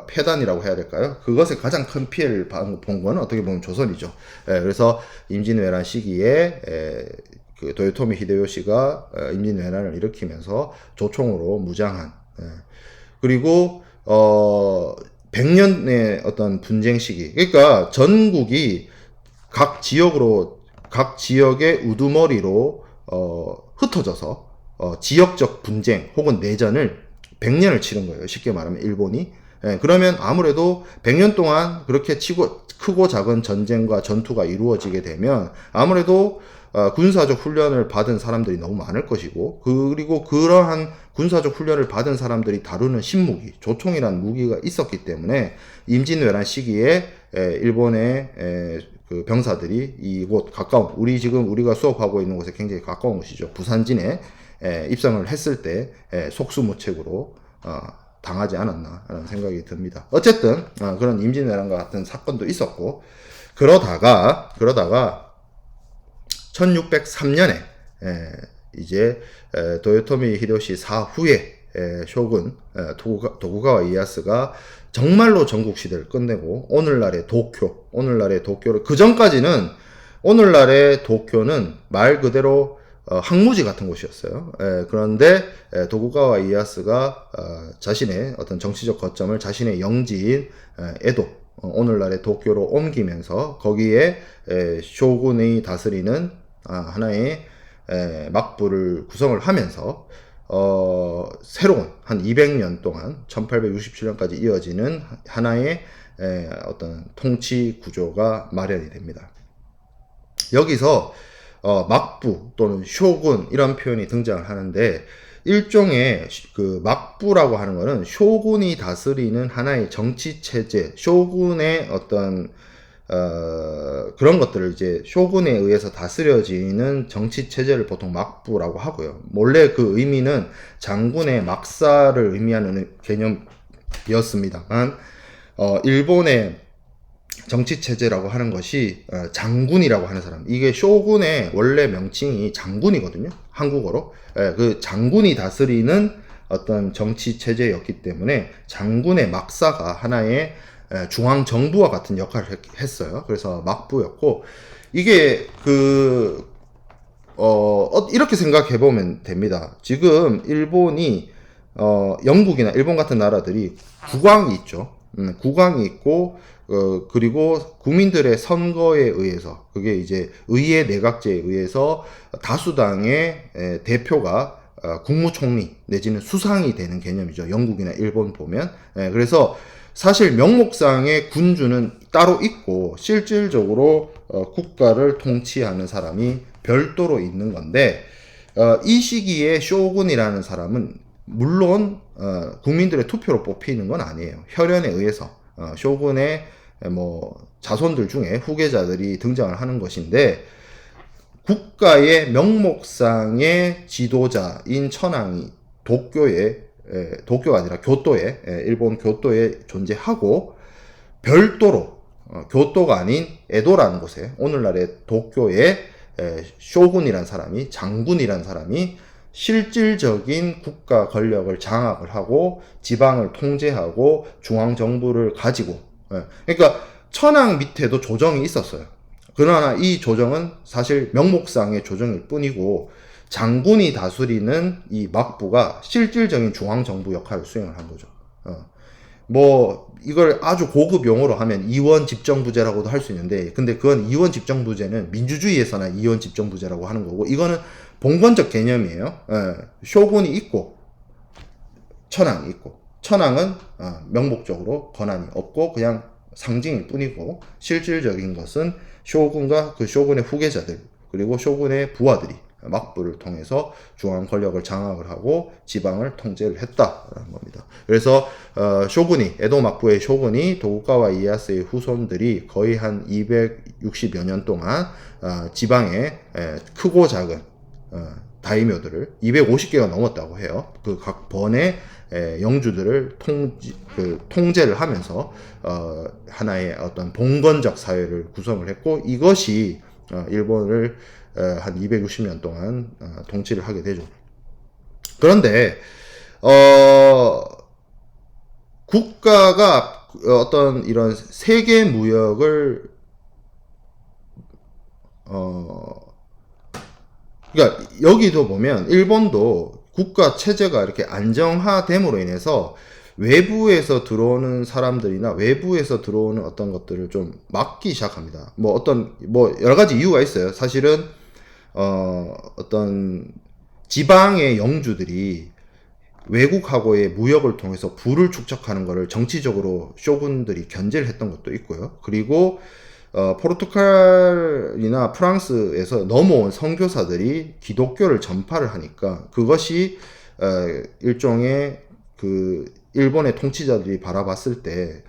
폐단이라고 해야 될까요? 그것에 가장 큰 피해를 본 거는 어떻게 보면 조선이죠. 그래서 임진왜란 시기에 그 도요토미 히데요시가 임진왜란을 일으키면서 조총으로 무장한, 그리고 100년의 어떤 분쟁 시기, 그러니까 전국이 각 지역의 우두머리로 흩어져서 지역적 분쟁 혹은 내전을 100년을 치른 거예요. 쉽게 말하면 일본이. 그러면 아무래도 100년 동안 그렇게 크고 작은 전쟁과 전투가 이루어지게 되면 아무래도 군사적 훈련을 받은 사람들이 너무 많을 것이고, 그리고 그러한 군사적 훈련을 받은 사람들이 다루는 신무기, 조총이라는 무기가 있었기 때문에 임진왜란 시기에 일본의 그 병사들이 이곳 가까운, 우리가 수업하고 있는 곳에 굉장히 가까운 곳이죠. 부산진에 입성을 했을 때 속수무책으로 당하지 않았나라는 생각이 듭니다. 어쨌든 그런 임진왜란과 같은 사건도 있었고, 그러다가 1603년에 이제 도요토미 히데요시 사후에 쇼군 도쿠가와 이에야스가 정말로 전국 시대를 끝내고 오늘날의 도쿄를, 그 전까지는 오늘날의 도쿄는 말 그대로 항무지 같은 곳이었어요. 그런데 도쿠가와 이에야스가 자신의 어떤 정치적 거점을 자신의 영지인 에도, 오늘날의 도쿄로 옮기면서 거기에 쇼군이 다스리는 하나의 막부를 구성을 하면서 새로운 한 200년 동안 1867년까지 이어지는 하나의 어떤 통치 구조가 마련이 됩니다. 여기서 막부 또는 쇼군 이런 표현이 등장을 하는데, 일종의 그 막부라고 하는 거는 쇼군이 다스리는 하나의 정치 체제, 쇼군의 어떤 그런 것들을 이제 쇼군에 의해서 다스려지는 정치 체제를 보통 막부라고 하고요. 원래 그 의미는 장군의 막사를 의미하는 개념이었습니다만, 일본의 정치 체제라고 하는 것이 장군이라고 하는 사람, 이게 쇼군의 원래 명칭이 장군이거든요, 한국어로. 그 장군이 다스리는 어떤 정치 체제였기 때문에 장군의 막사가 하나의 중앙 정부와 같은 역할을 했어요. 그래서 막부였고, 이게 이렇게 생각해 보면 됩니다. 지금 일본이 영국이나 일본 같은 나라들이 국왕이 있죠. 국왕이 있고, 그리고 국민들의 선거에 의해서, 그게 이제 의회 내각제에 의해서 다수당의 대표가 국무총리 내지는 수상이 되는 개념이죠. 영국이나 일본 보면. 그래서 사실 명목상의 군주는 따로 있고 실질적으로 국가를 통치하는 사람이 별도로 있는 건데, 이 시기에 쇼군이라는 사람은 물론 국민들의 투표로 뽑히는 건 아니에요. 혈연에 의해서 쇼군의 자손들 중에 후계자들이 등장을 하는 것인데, 국가의 명목상의 지도자인 천황이 도쿄가 아니라 교토에, 일본 교토에 존재하고, 별도로 교토가 아닌 에도라는 곳에, 오늘날의 도쿄에 쇼군이란 사람이, 장군이란 사람이 실질적인 국가 권력을 장악을 하고 지방을 통제하고 중앙정부를 가지고, 그러니까 천황 밑에도 조정이 있었어요. 그러나 이 조정은 사실 명목상의 조정일 뿐이고, 장군이 다스리는 이 막부가 실질적인 중앙정부 역할을 수행을 한 거죠. 이걸 아주 고급 용어로 하면 이원 집정부제라고도 할 수 있는데, 근데 그건 이원 집정부제는 민주주의에서나 이원 집정부제라고 하는 거고, 이거는 봉건적 개념이에요. 쇼군이 있고 천황이 있고, 천황은 명목적으로 권한이 없고 그냥 상징일 뿐이고, 실질적인 것은 쇼군과 그 쇼군의 후계자들, 그리고 쇼군의 부하들이 막부를 통해서 중앙 권력을 장악을 하고 지방을 통제를 했다라는 겁니다. 그래서 에도 막부의 쇼군이 도쿠가와 이에야스의 후손들이 거의 한 260여 년 동안 지방의 크고 작은 다이묘들을 250개가 넘었다고 해요. 그 각 번의 영주들을 통제를 하면서 하나의 어떤 봉건적 사회를 구성을 했고, 이것이 일본을 한 260년 동안 통치를 하게 되죠. 그런데 국가가 어떤 이런 세계 무역을 그러니까 여기도 보면 일본도 국가 체제가 이렇게 안정화됨으로 인해서 외부에서 들어오는 사람들이나 외부에서 들어오는 어떤 것들을 좀 막기 시작합니다. 뭐 여러 가지 이유가 있어요. 사실은 어떤 지방의 영주들이 외국하고의 무역을 통해서 부를 축적하는 것을 정치적으로 쇼군들이 견제를 했던 것도 있고요. 그리고 포르투갈이나 프랑스에서 넘어온 선교사들이 기독교를 전파를 하니까 그것이 일종의 그 일본의 통치자들이 바라봤을 때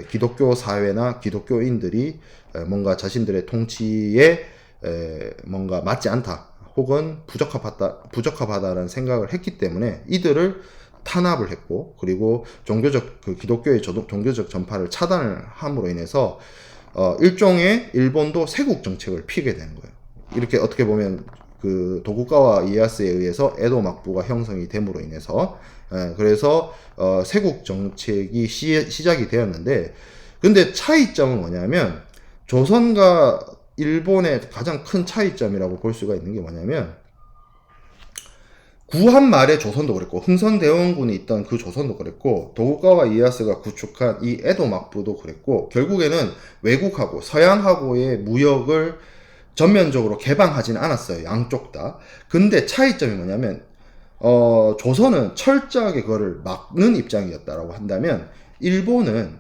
기독교 사회나 기독교인들이 뭔가 자신들의 통치에 뭔가 맞지 않다 혹은 부적합하다라는 생각을 했기 때문에 이들을 탄압을 했고, 그리고 그 기독교의 종교적 전파를 차단을 함으로 인해서 일종의 일본도 세국 정책을 피게 되는 거예요. 이렇게 어떻게 보면 그 도쿠가와 이에야스에 의해서 에도 막부가 형성이 됨으로 인해서 그래서 세국 정책이 시작이 되었는데, 근데 차이점은 뭐냐면 조선과 일본의 가장 큰 차이점이라고 볼 수가 있는 게 뭐냐면, 구한 말의 조선도 그랬고 흥선대원군이 있던 그 조선도 그랬고 도쿠가와 이에야스가 구축한 이 에도 막부도 그랬고, 결국에는 외국하고 서양하고의 무역을 전면적으로 개방하진 않았어요. 양쪽 다. 근데 차이점이 뭐냐면 조선은 철저하게 그거를 막는 입장이었다라고 한다면 일본은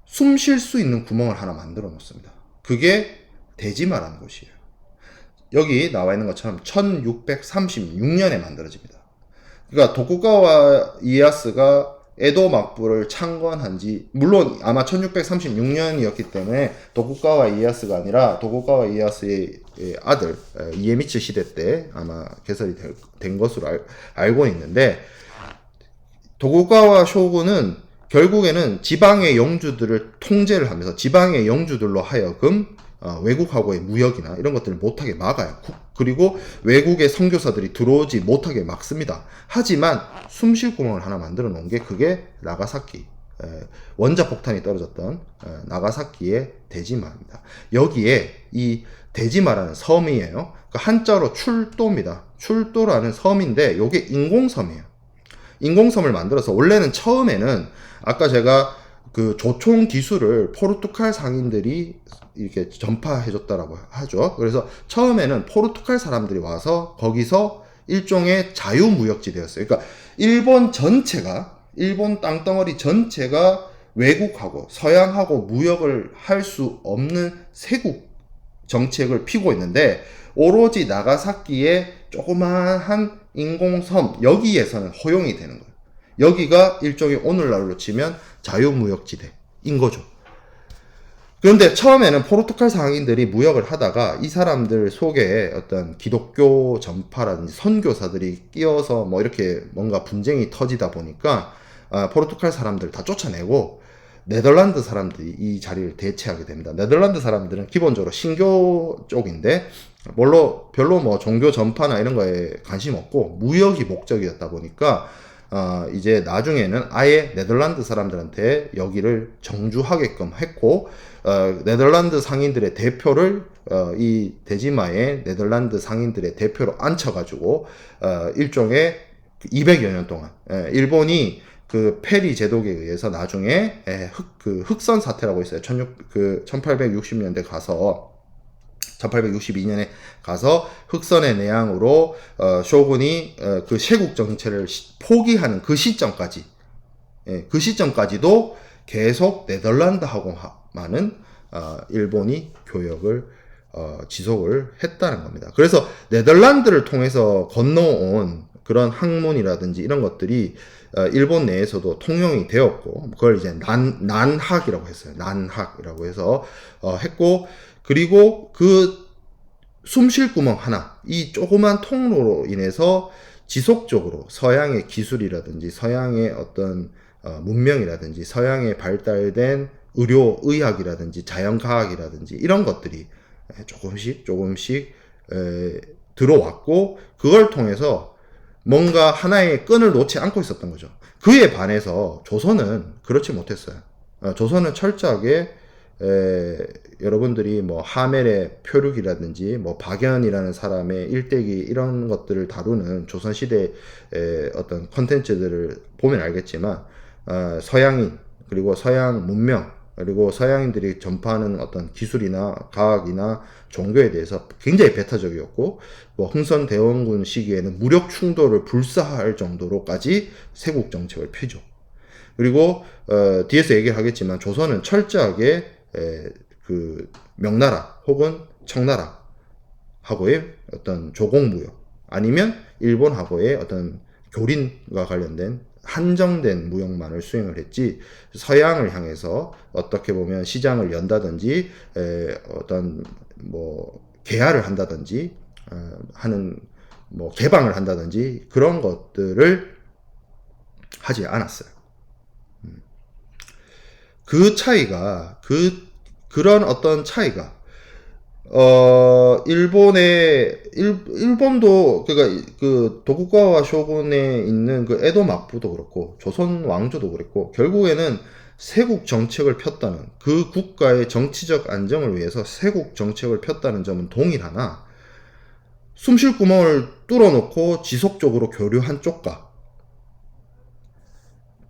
숨 쉴 수 있는 구멍을 하나 만들어 놓습니다. 그게 대지마라는 곳이에요. 여기 나와 있는 것처럼 1636년에 만들어집니다. 그러니까 도쿠가와 이에야스가 에도 막부를 창건한 지, 물론 아마 1636년이었기 때문에 도쿠가와 이에야스가 아니라 도쿠가와 이에야스의 아들 이에미츠 시대 때 아마 개설이 된 것으로 알고 있는데, 도쿠가와 쇼군은 결국에는 지방의 영주들을 통제를 하면서 지방의 영주들로 하여금 외국하고의 무역이나 이런 것들을 못하게 막아요. 그리고 외국의 선교사들이 들어오지 못하게 막습니다. 하지만 숨쉴 구멍을 하나 만들어 놓은 게 그게 나가사키, 원자 폭탄이 떨어졌던 나가사키의 대지마입니다. 여기에 이 대지마라는 섬이에요. 한자로 출도입니다. 출도라는 섬인데 이게 인공섬이에요. 인공섬을 만들어서 원래는 처음에는 아까 제가 그 조총 기술을 포르투갈 상인들이 이렇게 전파해줬다라고 하죠. 그래서 처음에는 포르투갈 사람들이 와서 거기서 일종의 자유무역지대였어요. 그러니까 일본 전체가, 일본 땅덩어리 전체가 외국하고 서양하고 무역을 할 수 없는 세국 정책을 피고 있는데, 오로지 나가사키의 조그마한 인공섬 여기에서는 허용이 되는 거예요. 여기가 일종의 오늘날로 치면 자유무역지대인 거죠. 그런데 처음에는 포르투갈 상인들이 무역을 하다가 이 사람들 속에 어떤 기독교 전파라든지 선교사들이 끼어서 뭐 이렇게 뭔가 분쟁이 터지다 보니까 포르투갈 사람들 다 쫓아내고 네덜란드 사람들이 이 자리를 대체하게 됩니다. 네덜란드 사람들은 기본적으로 신교 쪽인데 별로 뭐 종교 전파나 이런 거에 관심 없고 무역이 목적이었다 보니까 이제 나중에는 아예 네덜란드 사람들한테 여기를 정주하게끔 했고, 네덜란드 상인들의 대표를 이 대지마의 네덜란드 상인들의 대표로 앉혀가지고 일종의 200여 년 동안 일본이 그 페리 제독에 의해서 나중에 흑선 사태라고 있어요. 1860년대 가서 1862년에 가서 흑선의 내양으로 쇼군이 그 세국 정체를 포기하는 그 시점까지, 그 시점까지도 계속 네덜란드하고만은 일본이 교역을 지속을 했다는 겁니다. 그래서 네덜란드를 통해서 건너온 그런 학문이라든지 이런 것들이 일본 내에서도 통용이 되었고, 그걸 이제 난학이라고 했어요. 난학이라고 해서 했고, 그리고 그 숨쉴 구멍 하나, 이 조그만 통로로 인해서 지속적으로 서양의 기술이라든지 서양의 어떤 문명이라든지 서양에 발달된 의료, 의학이라든지 자연과학이라든지 이런 것들이 조금씩 들어왔고, 그걸 통해서 뭔가 하나의 끈을 놓지 않고 있었던 거죠. 그에 반해서 조선은 그렇지 못했어요. 조선은 철저하게 여러분들이 뭐 하멜의 표류기라든지 뭐 박연이라는 사람의 일대기 이런 것들을 다루는 조선시대의 어떤 컨텐츠들을 보면 알겠지만 서양인 그리고 서양 문명 그리고 서양인들이 전파하는 어떤 기술이나 과학이나 종교에 대해서 굉장히 배타적이었고 뭐 흥선대원군 시기에는 무력 충돌을 불사할 정도로까지 세국 정책을 펴죠. 그리고 뒤에서 얘기를 하겠지만 조선은 철저하게 그 명나라 혹은 청나라하고의 어떤 조공무역 아니면 일본하고의 어떤 교린과 관련된 한정된 무역만을 수행을 했지 서양을 향해서 어떻게 보면 시장을 연다든지 어떤 뭐 개화를 한다든지 하는 뭐 개방을 한다든지 그런 것들을 하지 않았어요. 그 차이가 그런 어떤 차이가 일본도 그러니까 그 도쿠가와 쇼군에 있는 그 에도 막부도 그렇고 조선 왕조도 그랬고 결국에는 세국 정책을 폈다는 그 국가의 정치적 안정을 위해서 세국 정책을 폈다는 점은 동일하나 숨쉴 구멍을 뚫어놓고 지속적으로 교류한 쪽과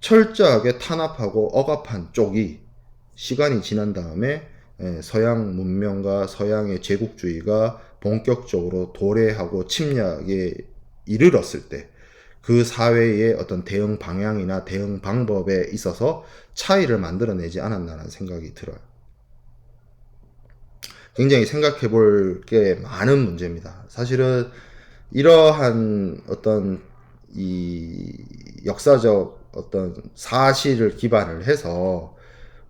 철저하게 탄압하고 억압한 쪽이 시간이 지난 다음에 서양 문명과 서양의 제국주의가 본격적으로 도래하고 침략에 이르렀을 때 그 사회의 어떤 대응 방향이나 대응 방법에 있어서 차이를 만들어내지 않았나라는 생각이 들어요. 굉장히 생각해 볼 게 많은 문제입니다. 사실은 이러한 어떤 이 역사적 어떤 사실을 기반을 해서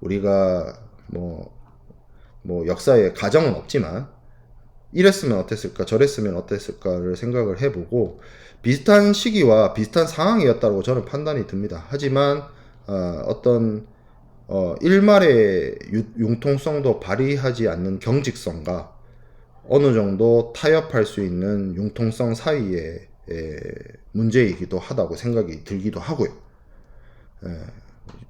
우리가 뭐 역사에 가정은 없지만 이랬으면 어땠을까 저랬으면 어땠을까를 생각을 해보고 비슷한 시기와 비슷한 상황이었다고 저는 판단이 듭니다. 하지만 어떤 일말의 융통성도 발휘하지 않는 경직성과 어느 정도 타협할 수 있는 융통성 사이의 문제이기도 하다고 생각이 들기도 하고요.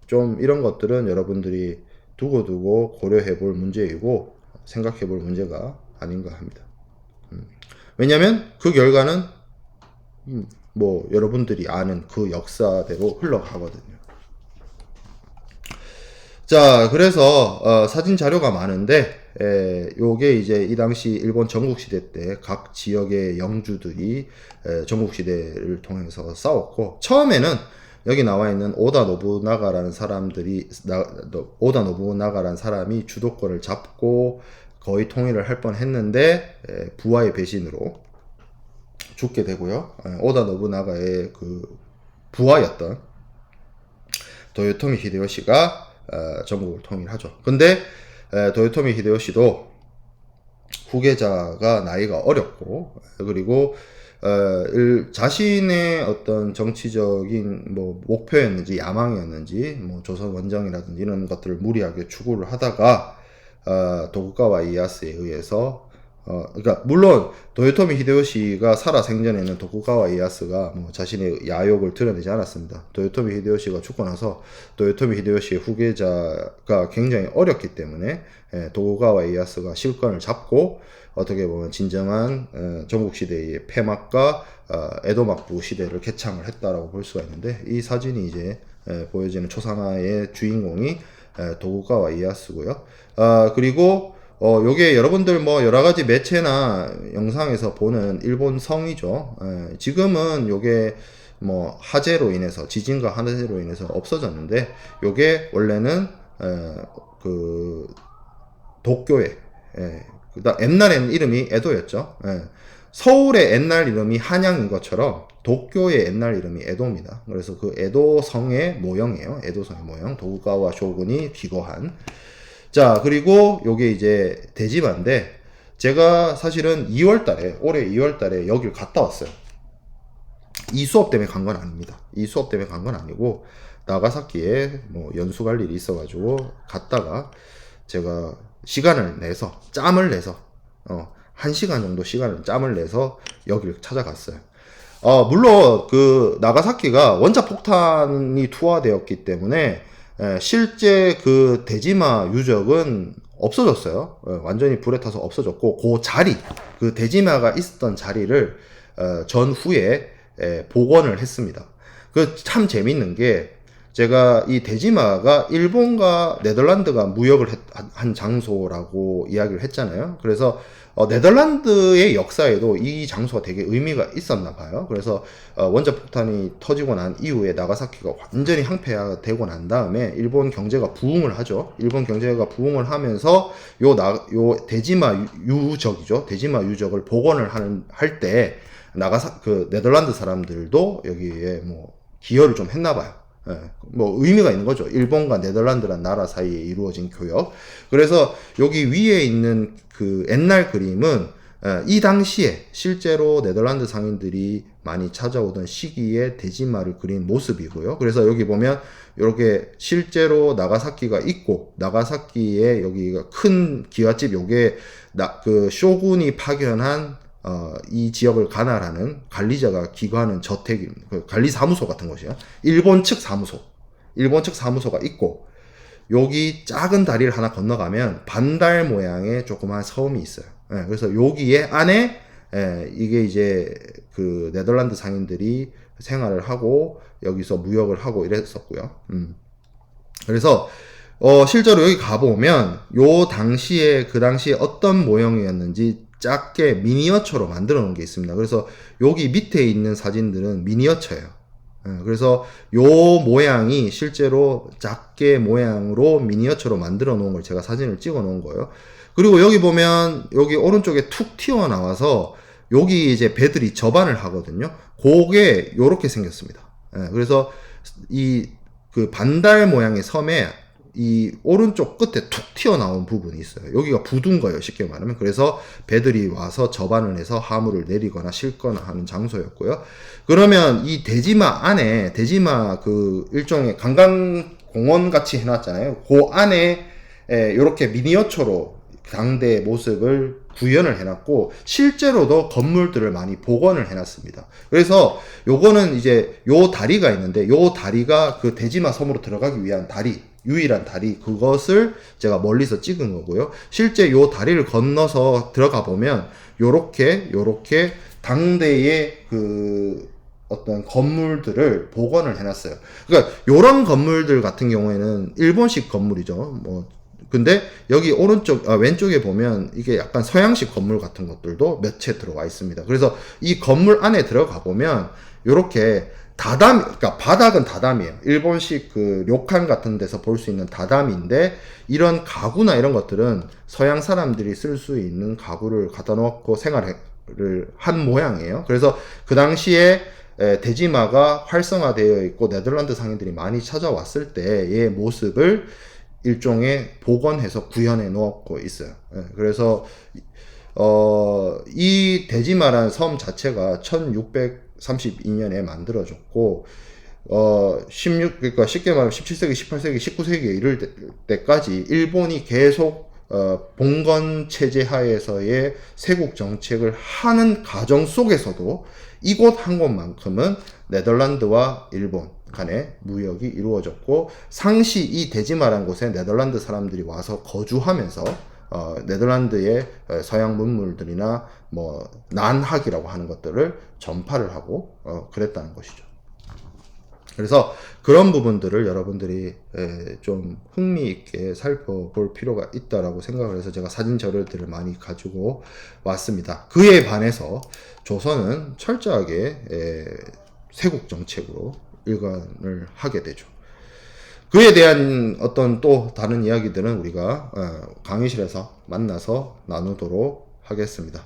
좀 이런 것들은 여러분들이 두고두고 고려해 볼 문제이고 생각해 볼 문제가 아닌가 합니다. 왜냐면 그 결과는 뭐 여러분들이 아는 그 역사대로 흘러가거든요. 자, 그래서 사진 자료가 많은데 요게 이제 이 당시 일본 전국시대 때 각 지역의 영주들이 전국시대를 통해서 싸웠고 처음에는 여기 나와 있는 오다 노부나가라는 사람이 주도권을 잡고 거의 통일을 할 뻔 했는데 부하의 배신으로 죽게 되고요. 오다 노부나가의 그 부하였던 도요토미 히데요시가 전국을 통일하죠. 근데 도요토미 히데요시도 후계자가 나이가 어렸고 그리고 자신의 어떤 정치적인 뭐 목표였는지 야망이었는지 뭐 조선 원정이라든지 이런 것들을 무리하게 추구를 하다가 도쿠가와 이에야스에 의해서 그러니까 물론 도요토미 히데요시가 살아 생전에는 도쿠가와 이에야스가 뭐 자신의 야욕을 드러내지 않았습니다. 도요토미 히데요시가 죽고 나서 도요토미 히데요시의 후계자가 굉장히 어렸기 때문에 도쿠가와 이에야스가 실권을 잡고 어떻게 보면 진정한 전국시대의 폐막과 에도막부 시대를 개창을 했다라고 볼 수가 있는데 이 사진이 이제 보여지는 초상화의 주인공이 도쿠가와 이에야스고요. 그리고 요게 여러분들 뭐 여러가지 매체나 영상에서 보는 일본 성이죠. 지금은 요게 뭐 화재로 인해서 지진과 화재로 인해서 없어졌는데 요게 원래는 그 도쿄에 옛날에는 이름이 에도였죠. 서울의 옛날 이름이 한양인 것처럼 도쿄의 옛날 이름이 에도입니다. 그래서 그 에도성의 모형이에요. 에도성의 모형. 도쿠가와 쇼군이 기거한. 자, 그리고 요게 이제 대지마인데 제가 사실은 2월달에 올해 2월달에 여길 갔다 왔어요. 이 수업 때문에 간 건 아닙니다. 이 수업 때문에 간 건 아니고 나가사키에 뭐 연수 갈 일이 있어가지고 갔다가 제가 시간을 내서 짬을 내서 1시간 정도 짬을 내서 여기를 찾아갔어요. 물론 그 나가사키가 원자폭탄이 투하되었기 때문에 실제 그 대지마 유적은 없어졌어요. 완전히 불에 타서 없어졌고, 그 자리, 그 대지마가 있었던 자리를 전후에 복원을 했습니다. 그 참 재밌는 게, 제가 이 대지마가 일본과 네덜란드가 무역을 한 장소라고 이야기를 했잖아요. 그래서 네덜란드의 역사에도 이 장소가 되게 의미가 있었나 봐요. 그래서 원자폭탄이 터지고 난 이후에 나가사키가 완전히 항폐가 되고 난 다음에 일본 경제가 부흥을 하죠. 일본 경제가 부흥을 하면서 요 대지마 유적이죠. 대지마 유적을 복원을 할 때 그 네덜란드 사람들도 여기에 뭐 기여를 좀 했나 봐요. 뭐 의미가 있는 거죠. 일본과 네덜란드란 나라 사이에 이루어진 교역. 그래서 여기 위에 있는 그 옛날 그림은 이 당시에 실제로 네덜란드 상인들이 많이 찾아오던 시기에 대지마를 그린 모습이고요. 그래서 여기 보면 이렇게 실제로 나가사키가 있고, 나가사키에 여기가 큰 기와집, 요게 그 쇼군이 파견한 이 지역을 관할하는 관리자가 기거하는 저택입니다. 그 관리사무소 같은 곳이에요. 일본 측 사무소가 있고, 여기 작은 다리를 하나 건너가면 반달 모양의 조그만 섬이 있어요. 그래서 여기에 안에 이게 이제 그 네덜란드 상인들이 생활을 하고 여기서 무역을 하고 이랬었고요. 그래서 실제로 여기 가보면 그 당시에 어떤 모형이었는지 작게 미니어처로 만들어 놓은 게 있습니다. 그래서 여기 밑에 있는 사진들은 미니어처예요. 그래서 요 모양이 실제로 작게 모양으로 미니어처로 만들어 놓은 걸 제가 사진을 찍어 놓은 거예요. 그리고 여기 보면 여기 오른쪽에 툭 튀어나와서 여기 이제 배들이 접안을 하거든요. 그게 요렇게 생겼습니다. 그래서 이 그 반달 모양의 섬에 이 오른쪽 끝에 툭 튀어나온 부분이 있어요. 여기가 부두인 거예요, 쉽게 말하면. 그래서 배들이 와서 접안을 해서 화물을 내리거나 실거나 하는 장소였고요. 그러면 이 대지마 안에, 대지마 그 일종의 관광공원 같이 해놨잖아요. 그 안에 이렇게 미니어처로 당대의 모습을 구현을 해놨고, 실제로도 건물들을 많이 복원을 해놨습니다. 그래서 요거는 이제 요 다리가 있는데, 요 다리가 그 대지마 섬으로 들어가기 위한 유일한 다리, 그것을 제가 멀리서 찍은 거고요. 실제 요 다리를 건너서 들어가 보면 요렇게 당대의 그 어떤 건물들을 복원을 해놨어요. 그러니까 요런 건물들 같은 경우에는 일본식 건물이죠. 근데 여기 왼쪽에 보면 이게 약간 서양식 건물 같은 것들도 몇 채 들어와 있습니다. 그래서 이 건물 안에 들어가 보면 요렇게 그러니까 바닥은 다담이에요. 일본식 그 료칸 같은 데서 볼 수 있는 다담인데, 이런 가구나 이런 것들은 서양 사람들이 쓸 수 있는 가구를 갖다 놓고 생활을 한 모양이에요. 그래서 그 당시에 대지마가 활성화되어 있고 네덜란드 상인들이 많이 찾아왔을 때의 모습을 일종의 복원해서 구현해 놓고 있어요. 그래서 이 대지마라는 섬 자체가 1632년에 만들어졌고, 그러니까 쉽게 말하면 17세기, 18세기, 19세기에 이를 때까지 일본이 계속 봉건 체제 하에서의 세국 정책을 하는 과정 속에서도 이곳 한 곳만큼은 네덜란드와 일본 간의 무역이 이루어졌고, 상시 이 대지마라는 곳에 네덜란드 사람들이 와서 거주하면서 네덜란드의 서양 문물들이나 뭐 난학이라고 하는 것들을 전파를 하고 그랬다는 것이죠. 그래서 그런 부분들을 여러분들이 좀 흥미있게 살펴볼 필요가 있다라고 생각을 해서 제가 사진 자료들을 많이 가지고 왔습니다. 그에 반해서 조선은 철저하게 세국 정책으로 일관을 하게 되죠. 그에 대한 어떤 또 다른 이야기들은 우리가 강의실에서 만나서 나누도록 하겠습니다.